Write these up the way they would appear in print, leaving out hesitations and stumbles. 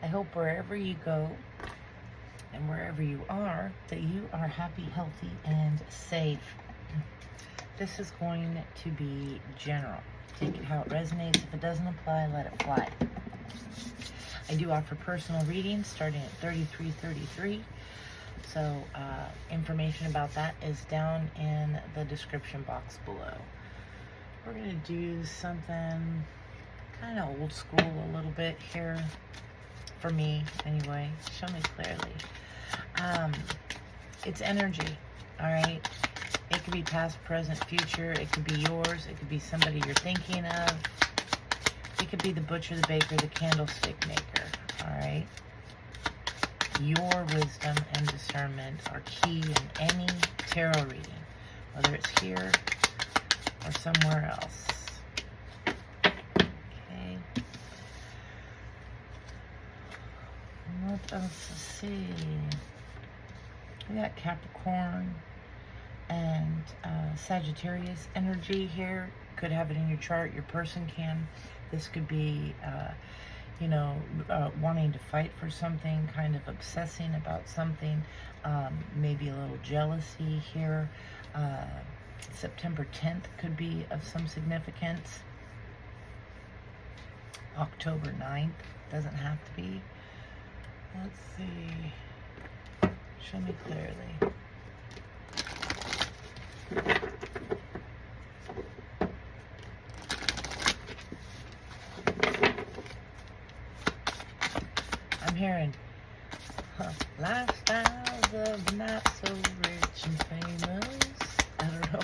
I hope wherever you go and wherever you are, that you are happy, healthy, and safe. This is going to be general. Take it how it resonates. If it doesn't apply, let it fly. I do offer personal readings starting at $33.33. So information about that is down in the description box below. We're going to do something kind of old school a little bit here. For me, anyway. Show me clearly. It's energy, all right? It could be past, present, future. It could be yours. It could be somebody you're thinking of. It could be the butcher, the baker, the candlestick maker, all right? Your wisdom and discernment are key in any tarot reading, whether it's here or somewhere else. Okay. What else to see? We got Capricorn and Sagittarius energy here. Could have it in your chart. Your person can. This could be, wanting to fight for something, kind of obsessing about something, maybe a little jealousy here. September 10th could be of some significance. October 9th doesn't have to be. Let's see. Show me clearly. I'm hearing lifestyles of not so rich and famous. I don't know.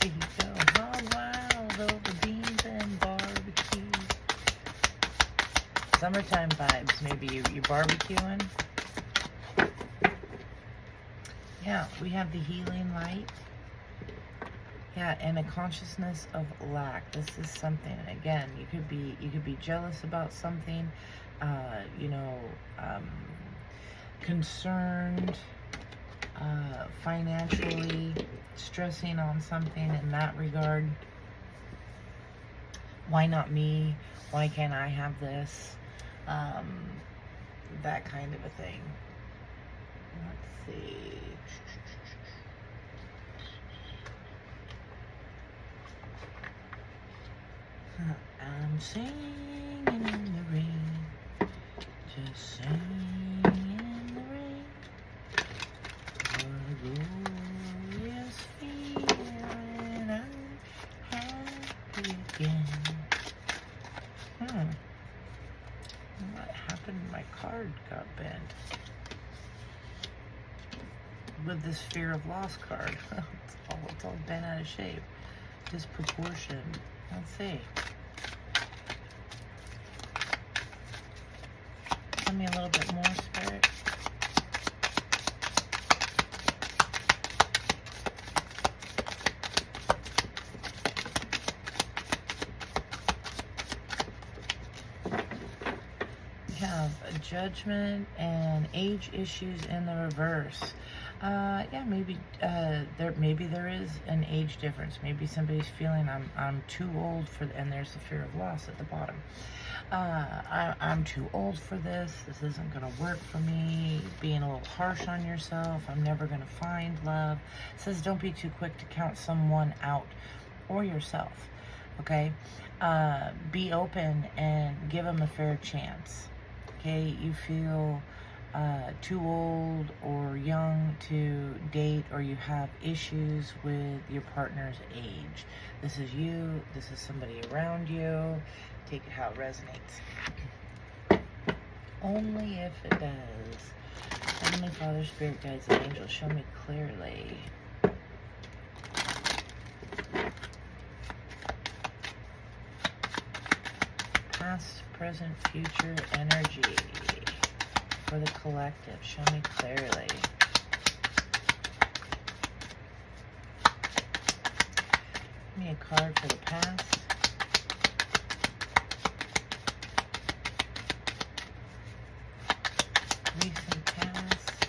See you go. Oh, wild over beans and barbecue. Summertime vibes. Maybe you're barbecuing. Yeah, we have the healing light. Yeah, and a consciousness of lack. This is something. Again, you could be jealous about something. Concerned. Financially stressing on something in that regard. Why not me? Why can't I have this? That kind of a thing. Let's see. I'm singing in the rain, just singing in the rain. What a glorious feeling, I'm happy again. What happened? My card got bent. With this fear of loss card. It's all bent out of shape. Disproportioned. Let's see. Tell me a little bit more, Spirit. We have a judgment and age issues in the reverse. Yeah, maybe there is an age difference. Maybe somebody's feeling I'm too old for, and there's the fear of loss at the bottom. I'm too old for this. This isn't going to work for me. Being a little harsh on yourself. I'm never going to find love. It says don't be too quick to count someone out or yourself. Okay? Be open and give them a fair chance. Okay? You feel too old or young to date, or you have issues with your partner's age. This is you. This is somebody around you. Take it how it resonates. Only if it does. Heavenly Father, Spirit Guides, and Angels, show me clearly. Past, present, future energy for the collective. Show me clearly. Give me a card for the past. Recent past.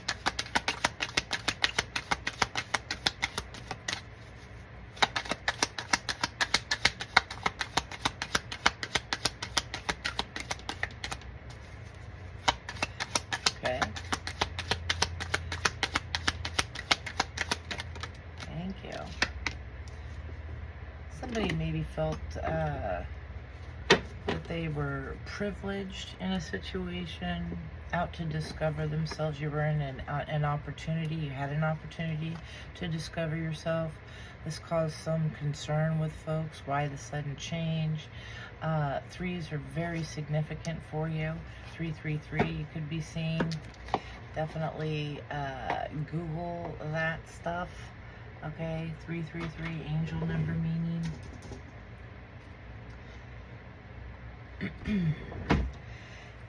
Somebody maybe felt that they were privileged in a situation, out to discover themselves. You were in an opportunity. You had an opportunity to discover yourself. This caused some concern with folks. Why the sudden change? Threes are very significant for you. 333 you could be seeing. Definitely Google that stuff. Okay, 333, angel number meaning.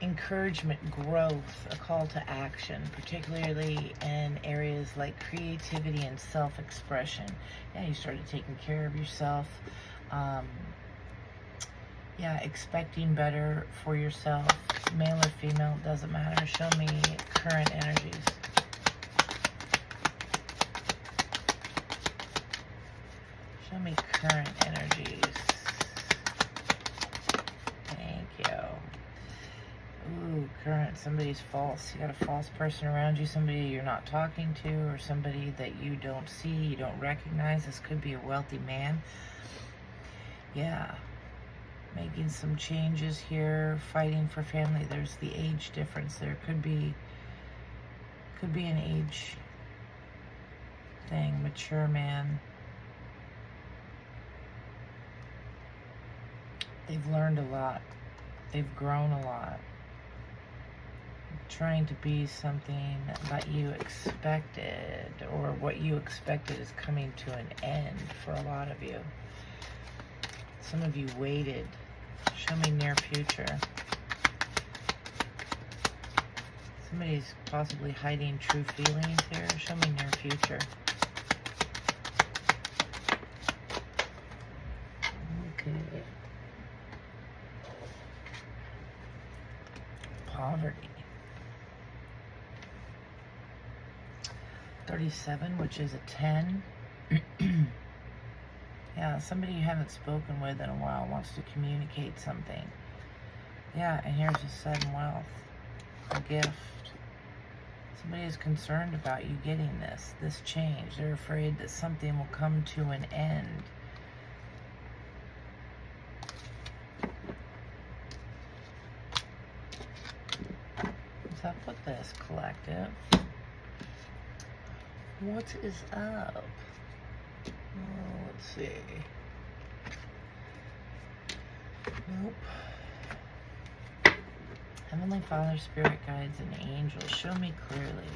Encouragement, growth, a call to action, particularly in areas like creativity and self-expression. Yeah, you started taking care of yourself. Yeah, expecting better for yourself. Male or female, doesn't matter. Show me current energies. Show me current energies. Thank you. Ooh, current. Somebody's false. You got a false person around you. Somebody you're not talking to, or somebody that you don't see, you don't recognize. This could be a wealthy man. Yeah. Making some changes here. Fighting for family. There's the age difference. There could be an age thing. Mature man. They've learned a lot. They've grown a lot. Trying to be something that you expected, or what you expected is coming to an end for a lot of you. Some of you waited. Show me near future. Somebody's possibly hiding true feelings here. Show me near future. Okay. Poverty. 37, which is a 10. Yeah, somebody you haven't spoken with in a while wants to communicate something. Yeah, and here's a sudden wealth. A gift. Somebody is concerned about you getting this change. They're afraid that something will come to an end. What's up with this, collective? What is up? Oh, let's see. Nope. Heavenly Father, Spirit Guides, and Angels, show me clearly.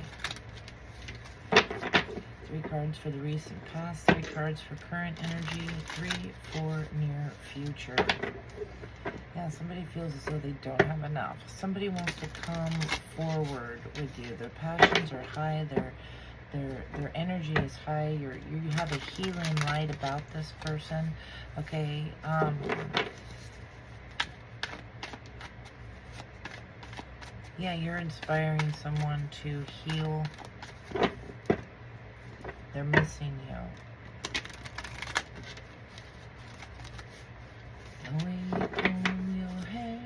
3 cards for the recent past, 3 cards for current energy, 3 for near future. Yeah, somebody feels as though they don't have enough. Somebody wants to come forward with you. Their passions are high. Their energy is high. You have a healing light about this person. Okay. Yeah, you're inspiring someone to heal. They're missing you. The way you comb your hair.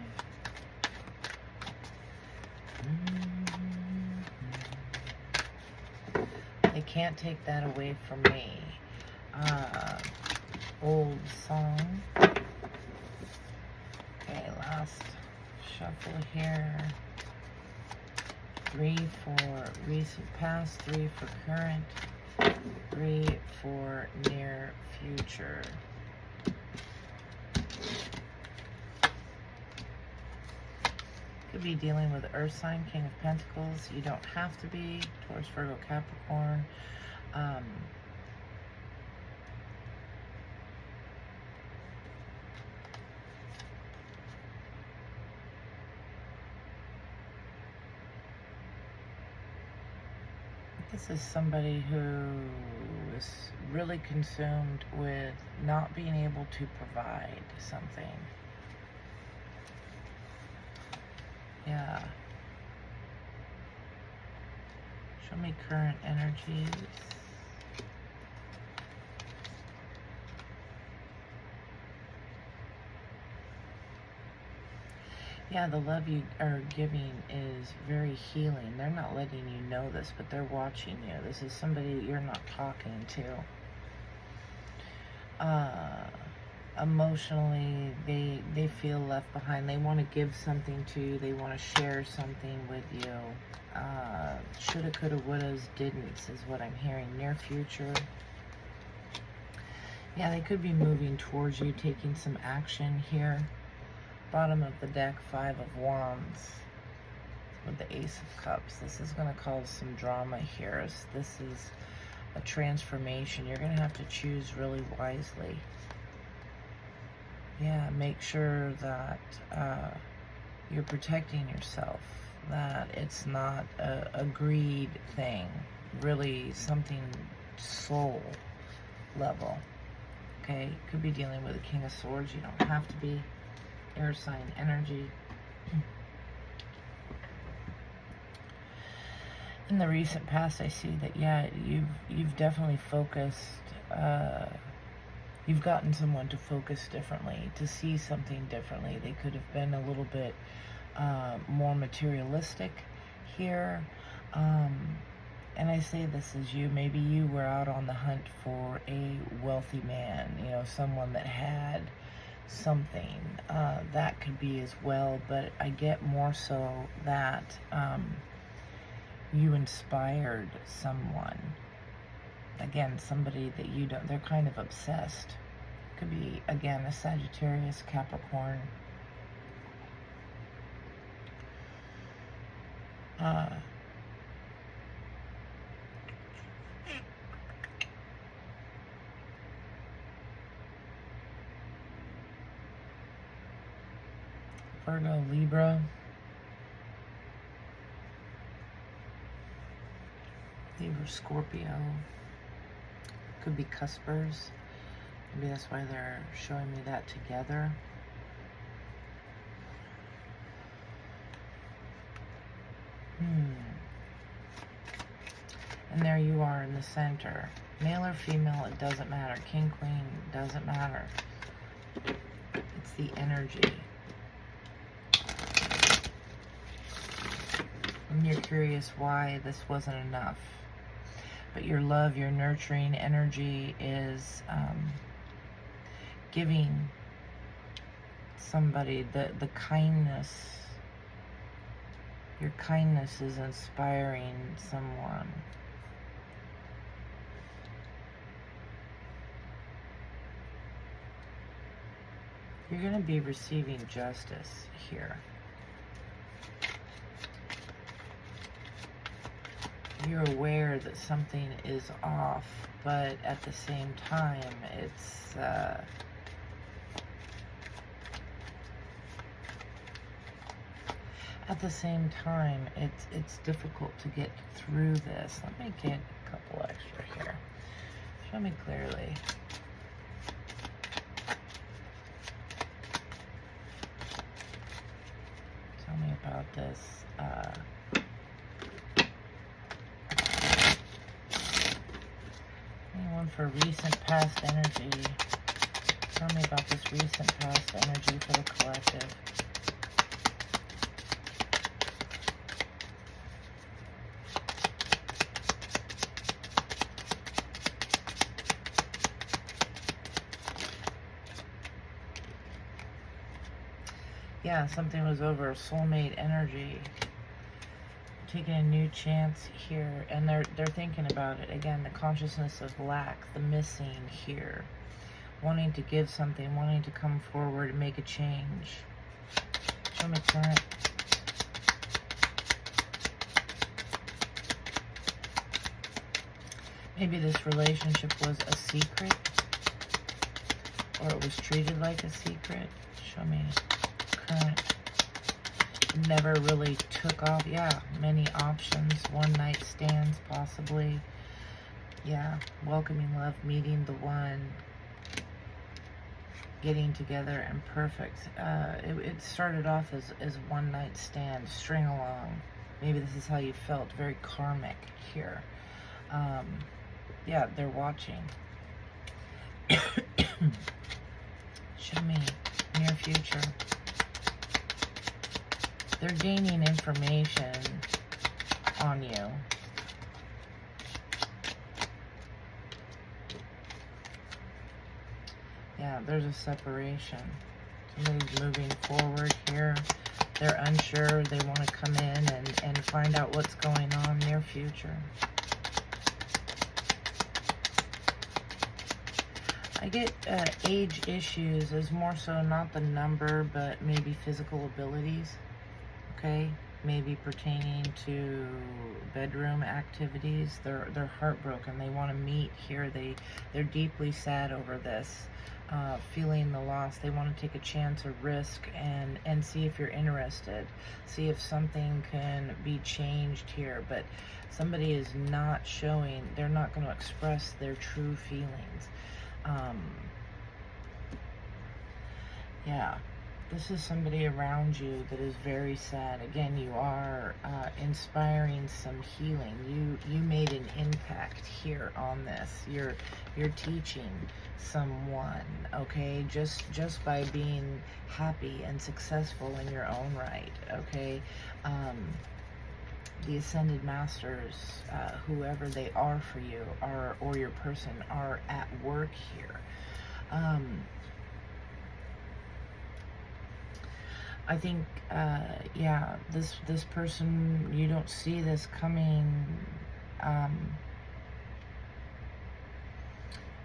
They can't take that away from me. Old song. Okay, last shuffle here. 3 for recent past, 3 for current, 3 for near future. Could be dealing with Earth sign, King of Pentacles. You don't have to be. Taurus, Virgo, Capricorn. This is somebody who is really consumed with not being able to provide something. Yeah. Show me current energies. Yeah, the love you are giving is very healing. They're not letting you know this, but they're watching you. This is somebody you're not talking to. emotionally, they feel left behind. They want to give something to you. They want to share something with you. Shoulda, coulda, wouldas, didn'ts is what I'm hearing. Near future. Yeah, they could be moving towards you, taking some action here. Bottom of the deck, 5 of Wands with the Ace of Cups. This is going to cause some drama here. This is a transformation. You're going to have to choose really wisely. Yeah, make sure that you're protecting yourself, that it's not a greed thing, really something soul level. Okay, could be dealing with a King of Swords. You don't have to be. Air sign energy. In the recent past, I see that, yeah, you've definitely focused. You've gotten someone to focus differently, to see something differently. They could have been a little bit more materialistic here. And I say this as you. Maybe you were out on the hunt for a wealthy man, you know, someone that had something. That could be as well, but I get more so that you inspired someone. Again, somebody that you don't, they're kind of obsessed. Could be, again, a Sagittarius, Capricorn. Virgo, Libra. Libra, Scorpio. Could be cuspers. Maybe that's why they're showing me that together. And there you are in the center. Male or female, it doesn't matter. King, queen, doesn't matter. It's the energy. And you're curious why this wasn't enough. But your love, your nurturing energy is giving somebody the kindness. Your kindness is inspiring someone. You're going to be receiving justice here. You're aware that something is off, but at the same time, it's it's difficult to get through this. Let me get a couple extra here. Show me clearly. Tell me about this. Anyone for recent past energy? Tell me about this recent past energy for the collective. Yeah, something was over. Soulmate energy. Taking a new chance here, and they're thinking about it again. The consciousness of lack, the missing here, wanting to give something, wanting to come forward and make a change. Show me current. Maybe this relationship was a secret, or it was treated like a secret. Show me current. Never really took off. Yeah, many options. One night stands, possibly. Yeah, welcoming love, meeting the one, getting together, and perfect. It started off as one night stand, string along. Maybe this is how you felt. Very karmic here. Yeah, they're watching. Show me near future. They're gaining information on you. Yeah, Yeah, there's a separation. Somebody's moving forward here. They're unsure. They want to come in and find out what's going on near future. I get age issues as more so not the number, but maybe physical abilities. Okay? Maybe pertaining to bedroom activities. They're heartbroken. They want to meet here. They're deeply sad over this, feeling the loss. They want to take a chance, a risk, and see if you're interested. See if something can be changed here. But somebody is not showing. They're not going to express their true feelings. Yeah. This is somebody around you that is very sad. Again, you are inspiring some healing. You made an impact here on this. You're teaching someone, okay, just by being happy and successful in your own right, okay. The Ascended Masters, whoever they are for you, or your person, are at work here. I think, yeah, this person, you don't see this coming,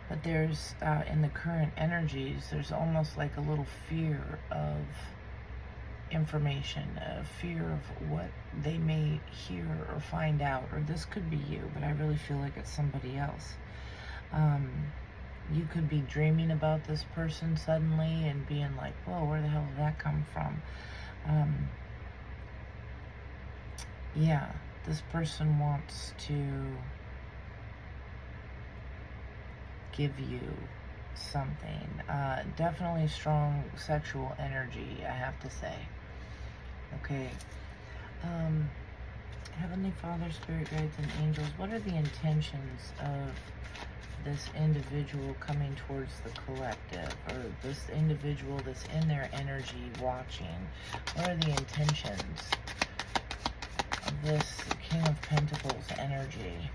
but there's, in the current energies, there's almost like a little fear of information, a fear of what they may hear or find out, or this could be you, but I really feel like it's somebody else. You could be dreaming about this person suddenly and being like, whoa, where the hell did that come from? Yeah, this person wants to give you something. Definitely strong sexual energy, I have to say. Okay. Heavenly Father, Spirit Guides, and Angels, what are the intentions of this individual coming towards the collective, or this individual that's in their energy watching? What are the intentions of this King of Pentacles energy?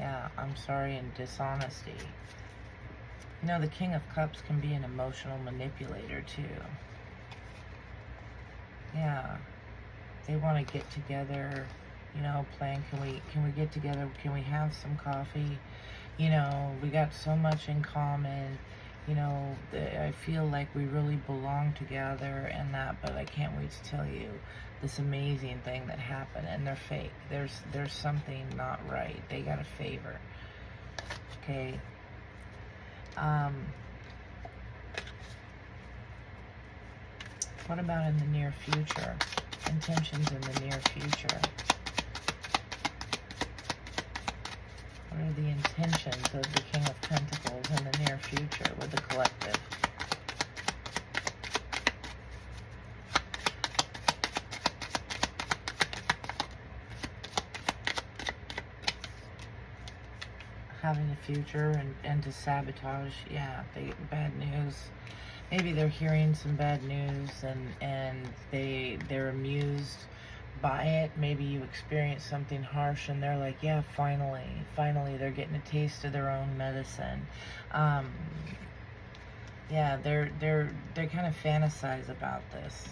Yeah, I'm sorry, and dishonesty. You know, the King of Cups can be an emotional manipulator too. Yeah, they want to get together, you know, plan, can we get together, can we have some coffee? You know, we got so much in common, you know, I feel like we really belong together and that, but I can't wait to tell you this amazing thing that happened, and they're fake. There's something not right. They got a favor. Okay. What about in the near future? Intentions in the near future. What are the intentions of the King of Pentacles in the near future with the collective? Having a future and to sabotage, yeah, bad news. Maybe they're hearing some bad news and they're amused by it. Maybe you experience something harsh and they're like, yeah, finally they're getting a taste of their own medicine. Yeah, they kind of fantasize about this.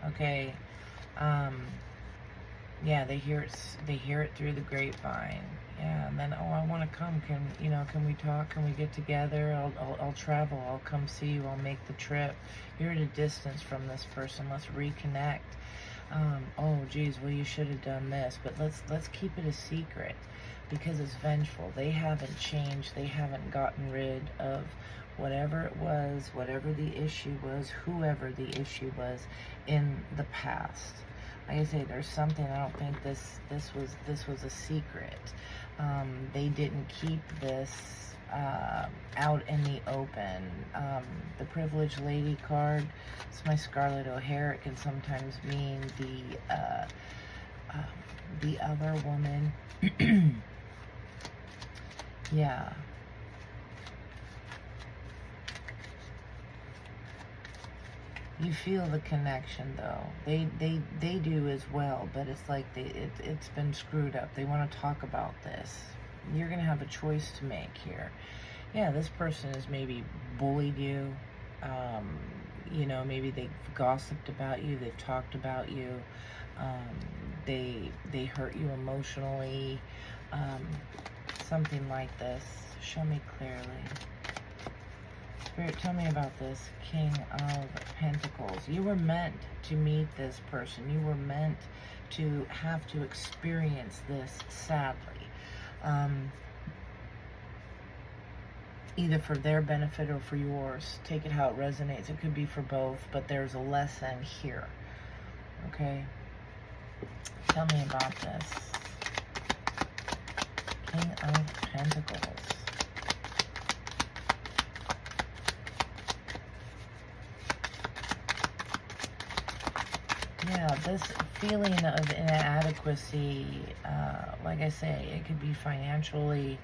Okay. Yeah, they hear it through the grapevine. Yeah, and then, oh, I want to come. Can we talk? Can we get together? I'll travel. I'll come see you. I'll make the trip. You're at a distance from this person. Let's reconnect. Oh, geez, well, you should have done this, but let's keep it a secret because it's vengeful. They haven't changed. They haven't gotten rid of whatever it was, whatever the issue was, whoever the issue was in the past. Like I say, there's something. I don't think this was a secret. They didn't keep this out in the open. The Privileged Lady card, it's my Scarlet O'Hare. It can sometimes mean the other woman. Yeah. You feel the connection, though. They do as well, but it's like it's been screwed up. They want to talk about this. You're going to have a choice to make here. Yeah, this person has maybe bullied you. You know, maybe they've gossiped about you. They've talked about you. They hurt you emotionally. Something like this. Show me clearly. Spirit, tell me about this King of Pentacles. You were meant to meet this person. You were meant to have to experience this, sadly. Either for their benefit or for yours. Take it how it resonates. It could be for both, but there's a lesson here. Okay? Tell me about this. King of Pentacles. Yeah, this feeling of inadequacy, like I say, it could be financially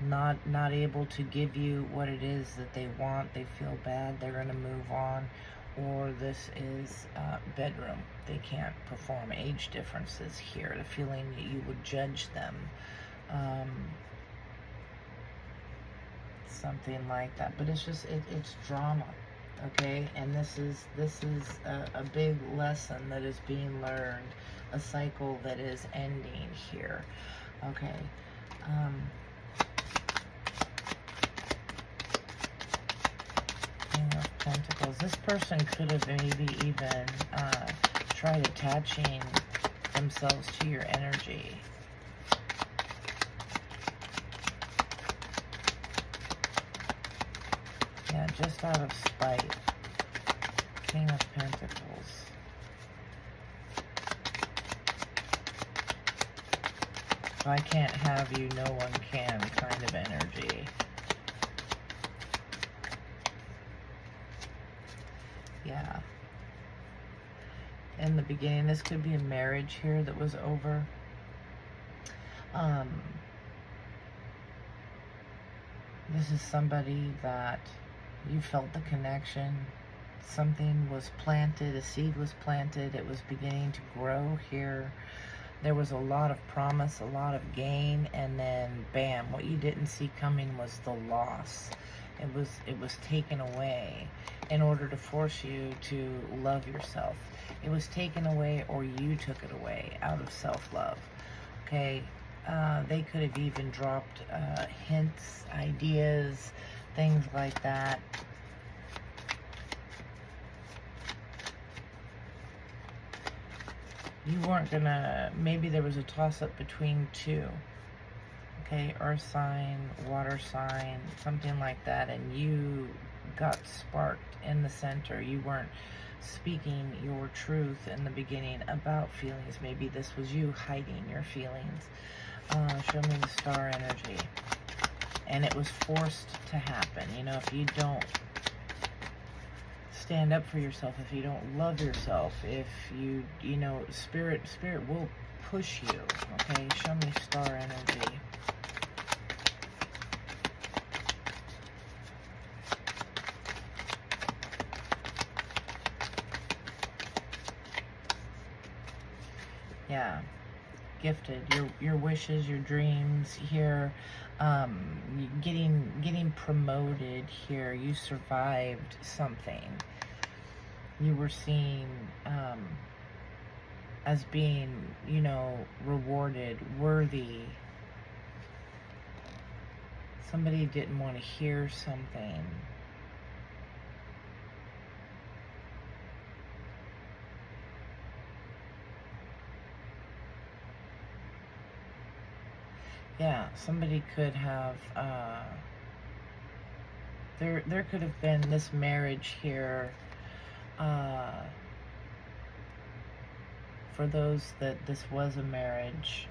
not able to give you what it is that they want. They feel bad, they're going to move on. Or this is bedroom. They can't perform. Age differences here. The feeling that you would judge them. Something like that. But it's just, it's drama. Okay, and this is a big lesson that is being learned, a cycle that is ending here. Okay. King of Pentacles. This person could have maybe even tried attaching themselves to your energy. Yeah, just out of spite. King of Pentacles. If I can't have you, no one can kind of energy. Yeah. In the beginning, this could be a marriage here that was over. This is somebody that you felt the connection. Something was planted, a seed was planted, it was beginning to grow here. There was a lot of promise, a lot of gain, and then bam, what you didn't see coming was the loss. It was taken away in order to force you to love yourself. It was taken away, or you took it away out of self-love. Okay, they could have even dropped hints, ideas, things like that. You weren't gonna, maybe there was a toss-up between two. Okay, earth sign, water sign, something like that, and you got sparked in the center. You weren't speaking your truth in the beginning about feelings. Maybe this was you hiding your feelings. Show me the star energy. And it was forced to happen. You know, if you don't stand up for yourself, if you don't love yourself, if you know, spirit will push you. Okay, show me star energy. Yeah, gifted. Your wishes, your dreams here, getting promoted here. You survived something. You were seen as being, you know, rewarded, worthy. Somebody didn't want to hear something. Yeah, somebody could have, there could have been this marriage here, for those that this was a marriage.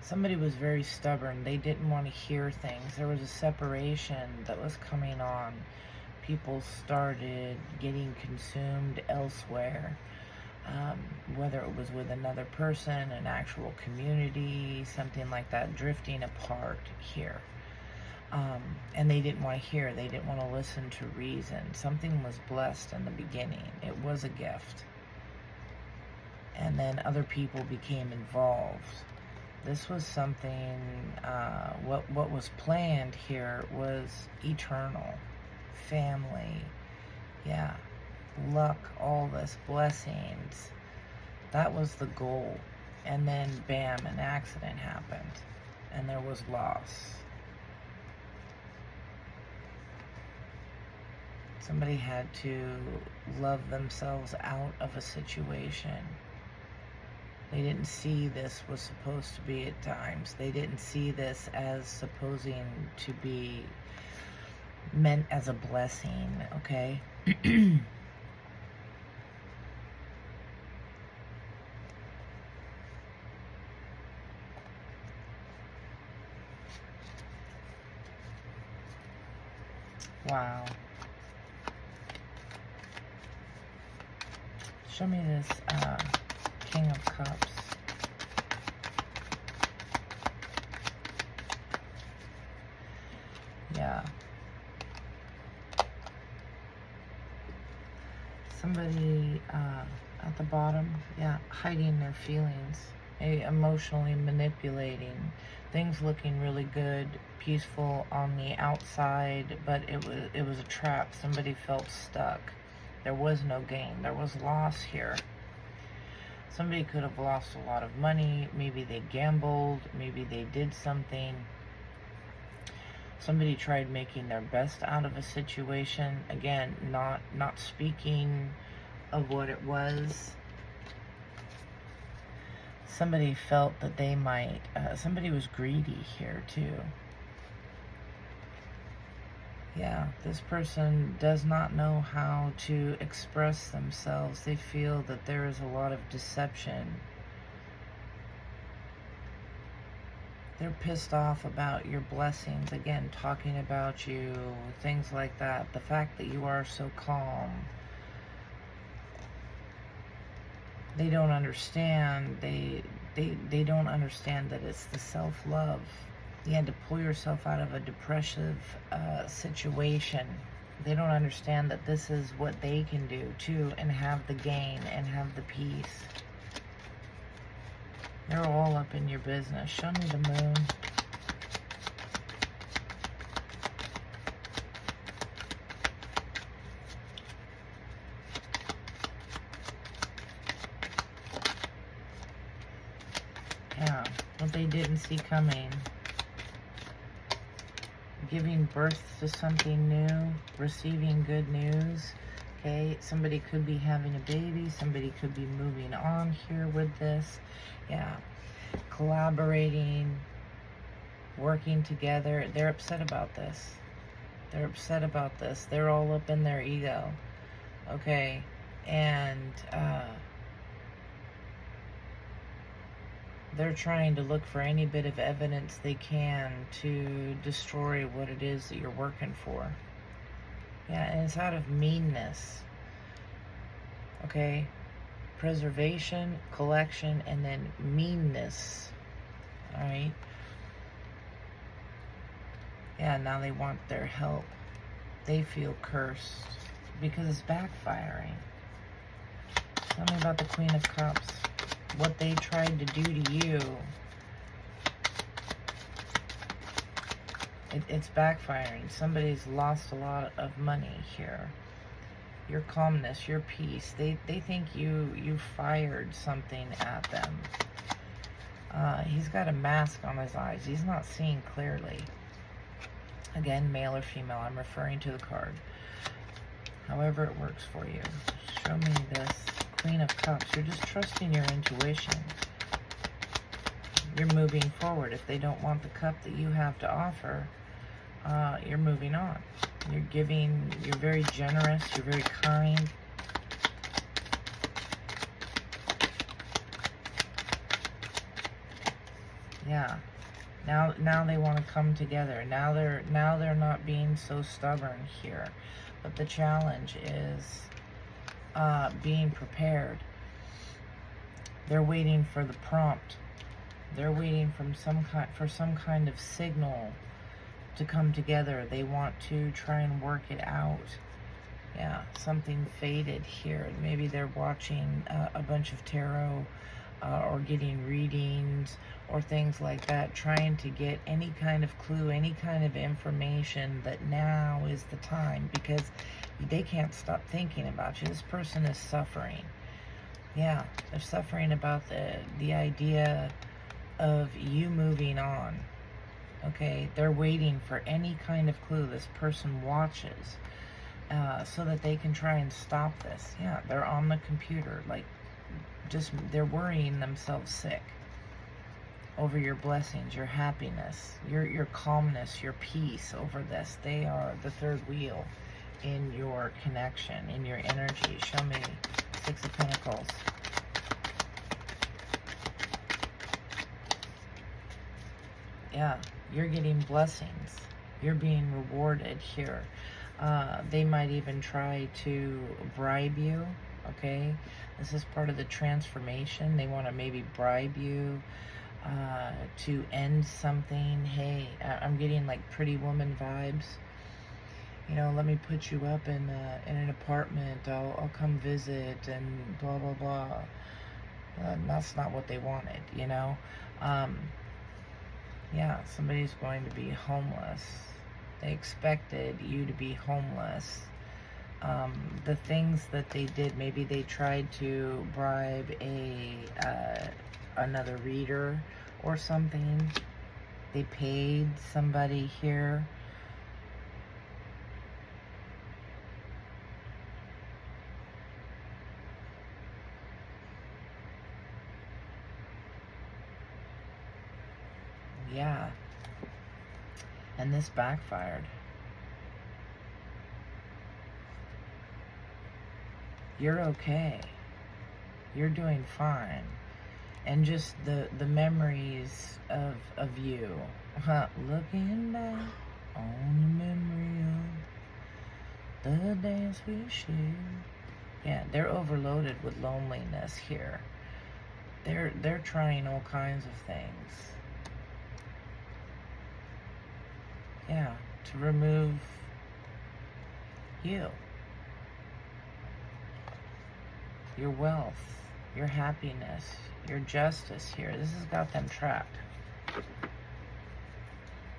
Somebody was very stubborn. They didn't want to hear things. There was a separation that was coming on. People started getting consumed elsewhere. Whether it was with another person, an actual community, something like that, drifting apart here. And they didn't want to hear. They didn't want to listen to reason. Something was blessed in the beginning. It was a gift. And then other people became involved. This was something, what was planned here was eternal. Family, yeah, luck, all this, blessings. That was the goal. And then, bam, an accident happened. And there was loss. Somebody had to love themselves out of a situation. They didn't see this was supposed to be at times. They didn't see this as supposing to be meant as a blessing, okay? Wow. Show me this King of Cups. Yeah. Somebody at the bottom, yeah, hiding their feelings, emotionally manipulating, things looking really good, peaceful on the outside, but it was a trap. Somebody felt stuck. There was no gain. There was loss here. Somebody could have lost a lot of money. Maybe they gambled. Maybe they did something. Somebody tried making their best out of a situation. Again, not speaking of what it was. Somebody felt that they might, somebody was greedy here too. Yeah, this person does not know how to express themselves. They feel that there is a lot of deception. They're pissed off about your blessings. Again, talking about you, things like that. The fact that you are so calm. They don't understand. They don't understand that it's the self-love. You had to pull yourself out of a depressive situation. They don't understand that this is what they can do too, and have the gain and have the peace. They're all up in your business. Show me the moon. Yeah, what they didn't see coming. Giving birth to something new, receiving good news. Okay, somebody could be having a baby, somebody could be moving on here with this. Yeah, collaborating, working together. They're upset about this. They're upset about this. They're all up in their ego. Okay, and they're trying to look for any bit of evidence they can to destroy what it is that you're working for. Yeah, and it's out of meanness. Okay? Preservation, collection, and then meanness. Alright? Yeah, now they want their help. They feel cursed because it's backfiring. Tell me about the Queen of Cups. What they tried to do to you. It's backfiring. Somebody's lost a lot of money here. Your calmness, your peace. They think you fired something at them. He's got a mask on his eyes. He's not seeing clearly. Again, male or female. I'm referring to the card. However it works for you. Show me this Queen of Cups. You're just trusting your intuition. You're moving forward. If they don't want the cup that you have to offer, you're moving on. You're giving, you're very generous, you're very kind. Yeah. Now they want to come together. Now they're not being so stubborn here. But the challenge is being prepared. They're waiting for the prompt. They're waiting for some kind of signal to come together. They want to try and work it out. Yeah, something faded here. Maybe they're watching a bunch of tarot or getting readings or things like that, trying to get any kind of clue, any kind of information that now is the time, because they can't stop thinking about you. This person is suffering. Yeah, they're suffering about the idea of you moving on. Okay, they're waiting for any kind of clue. This person watches so that they can try and stop this. Yeah, they're on the computer, like, just, they're worrying themselves sick over your blessings, your happiness, your calmness, your peace over this. They are the third wheel in your connection, in your energy. Show me Six of Pentacles. Yeah, you're getting blessings. You're being rewarded here. They might even try to bribe you, okay? This is part of the transformation. They want to maybe bribe you to end something. Hey, I'm getting like Pretty Woman vibes. You know, let me put you up in an apartment. I'll come visit and blah, blah, blah. That's not what they wanted, you know? Yeah, somebody's going to be homeless. They expected you to be homeless. The things that they did, maybe they tried to bribe another reader or something. They paid somebody here. Yeah. And this backfired. You're okay. You're doing fine. And just the memories of you. Looking back on the memory of the days we shared. Yeah, they're overloaded with loneliness here. They're trying all kinds of things. Yeah, to remove you, your wealth, your happiness, your justice here. This has got them trapped.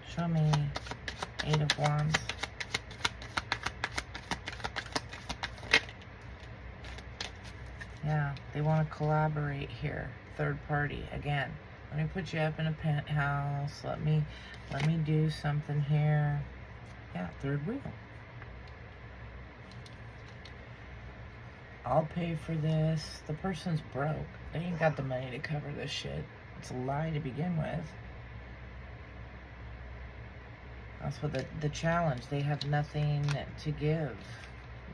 Show me Eight of Wands. Yeah, they want to collaborate here. Third party, again. Let me put you up in a penthouse. Let me do something here. Yeah, third wheel. I'll pay for this. The person's broke. They ain't got the money to cover this shit. It's a lie to begin with. That's what the challenge. They have nothing to give.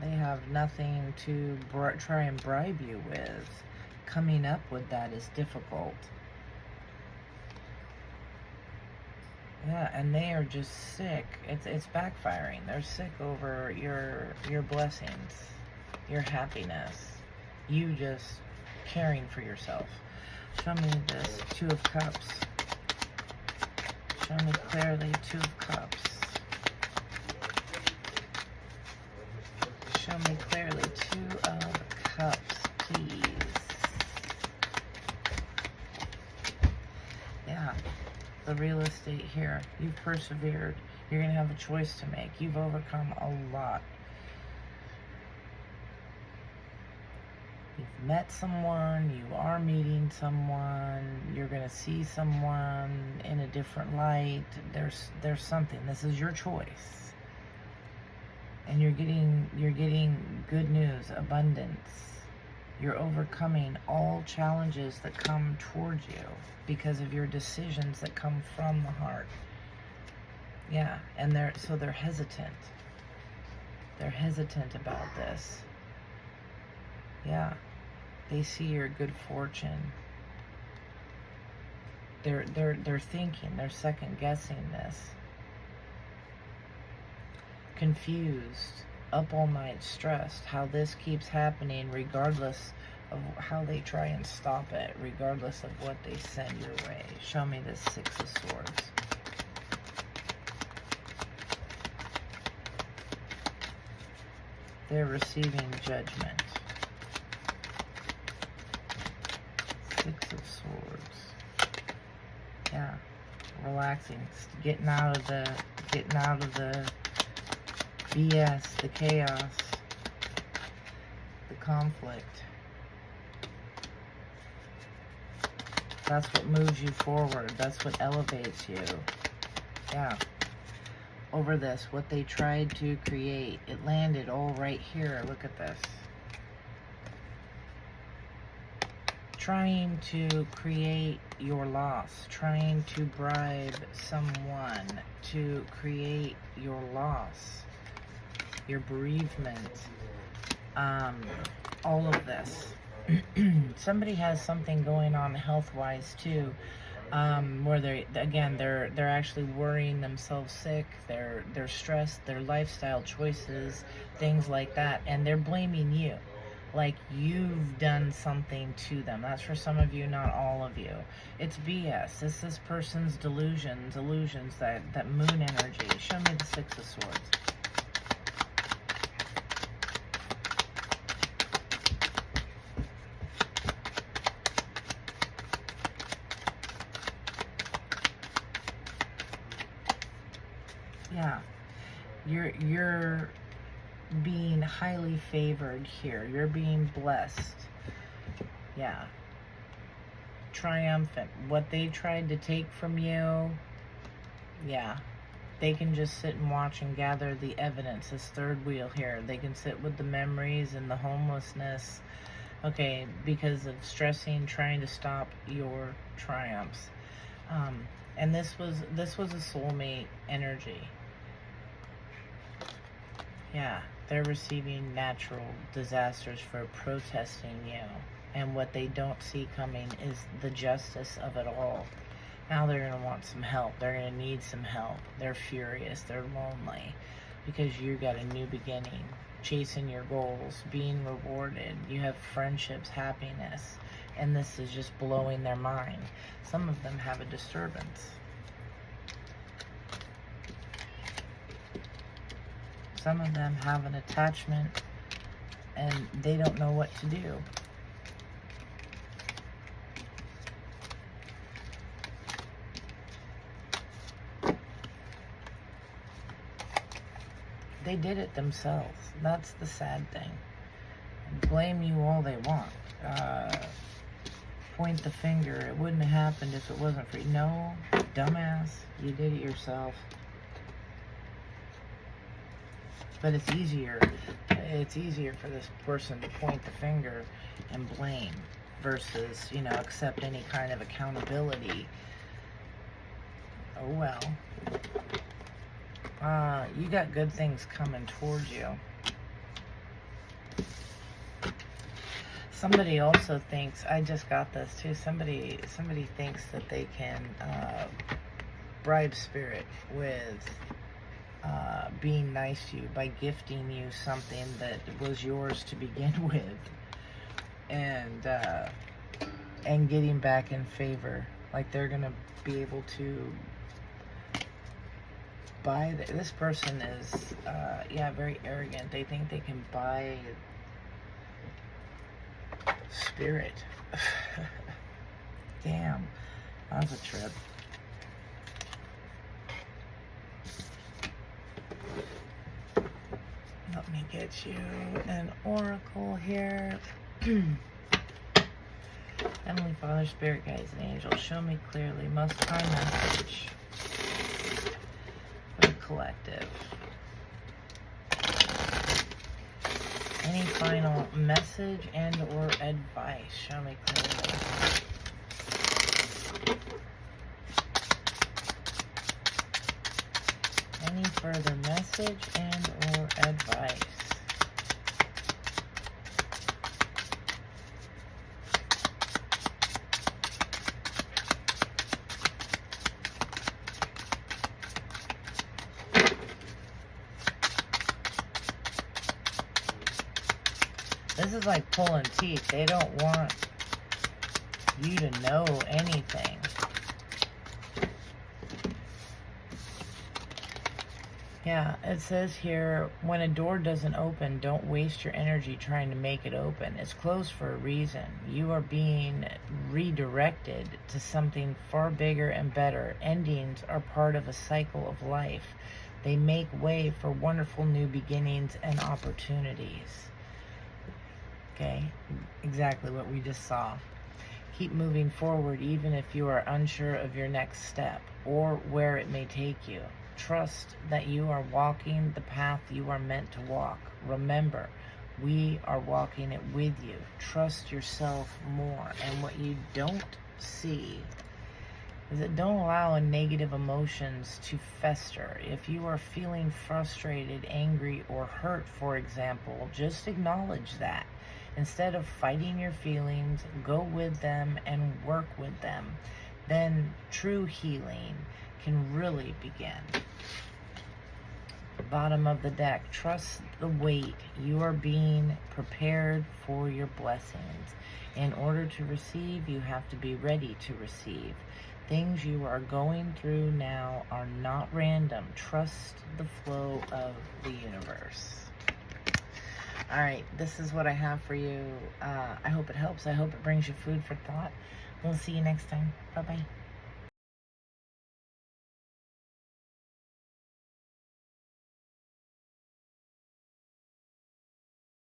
They have nothing to try and bribe you with. Coming up with that is difficult. Yeah, and they are just sick. It's backfiring. They're sick over your blessings, your happiness, you just caring for yourself. Show me this Two of Cups. Show me clearly Two of Cups. Show me clearly Two of Cups, please. Yeah. The real estate here. You've persevered. You're going to have a choice to make. You've overcome a lot. You've met someone. You are meeting someone. You're going to see someone in a different light. There's something. This is your choice. And you're getting good news, abundance. You're overcoming all challenges that come towards you because of your decisions that come from the heart. Yeah, and they're hesitant. They're hesitant about this. Yeah, they see your good fortune. They're thinking, they're second guessing this. Confused, up all night, stressed, how this keeps happening regardless of how they try and stop it, regardless of what they send your way. Show me this Six of Swords. They're receiving judgment. 6 of Swords. Yeah. Relaxing. Getting out of the BS, the chaos, the conflict. That's what moves you forward. That's what elevates you. Yeah. Over this, what they tried to create, it landed all right here. Look at this. Trying to create your loss. Trying to bribe someone to create your loss. Your bereavement. All of this. Somebody has something going on health-wise too, where they're actually worrying themselves sick. They're stressed. Their lifestyle choices, things like that, and they're blaming you, like you've done something to them. That's for some of you, not all of you. It's BS. It's this person's delusions, that moon energy. Show me the 6 of Swords. Yeah, you're being highly favored here. You're being blessed. Yeah. Triumphant. What they tried to take from you, yeah. They can just sit and watch and gather the evidence. This third wheel here. They can sit with the memories and the homelessness. Okay, because of stressing, trying to stop your triumphs. And this was a soulmate energy. Yeah, they're receiving natural disasters for protesting you. And what they don't see coming is the justice of it all. Now they're going to want some help. They're going to need some help. They're furious. They're lonely. Because you got a new beginning. Chasing your goals. Being rewarded. You have friendships, happiness. And this is just blowing their mind. Some of them have a disturbance. Some of them have an attachment and they don't know what to do. They did it themselves. That's the sad thing. Blame you all they want. Point the finger. It wouldn't have happened if it wasn't for you. No, dumbass. You did it yourself. But it's easier for this person to point the finger and blame versus, accept any kind of accountability. Oh well. You got good things coming towards you. Somebody also thinks, I just got this too, somebody thinks that they can bribe spirit with being nice to you by gifting you something that was yours to begin with, and getting back in favor. Like they're gonna be able to buy this person is very arrogant. They think they can buy spirit. Damn, that was a trip. Let me get you an oracle here. Heavenly Father, Spirit Guides, and Angels, show me clearly most high message for the collective. Any final message and or advice? Show me clearly. Any further message and or advice? This is like pulling teeth. They don't want you to know anything. Yeah, it says here, when a door doesn't open, don't waste your energy trying to make it open. It's closed for a reason. You are being redirected to something far bigger and better. Endings are part of a cycle of life. They make way for wonderful new beginnings and opportunities. Okay, exactly what we just saw. Keep moving forward even if you are unsure of your next step or where it may take you. Trust that you are walking the path you are meant to walk. Remember, we are walking it with you. Trust yourself more. And what you don't see is that don't allow negative emotions to fester. If you are feeling frustrated, angry, or hurt, for example, just acknowledge that. Instead of fighting your feelings, go with them and work with them. Then true healing can really begin. Bottom of the deck, trust the wait. You are being prepared for your blessings. In order to receive, you have to be ready to receive. Things you are going through now are not random. Trust the flow of the universe. All right, this is what I have for you. I hope it helps. I hope it brings you food for thought. We'll see you next time. Bye-bye.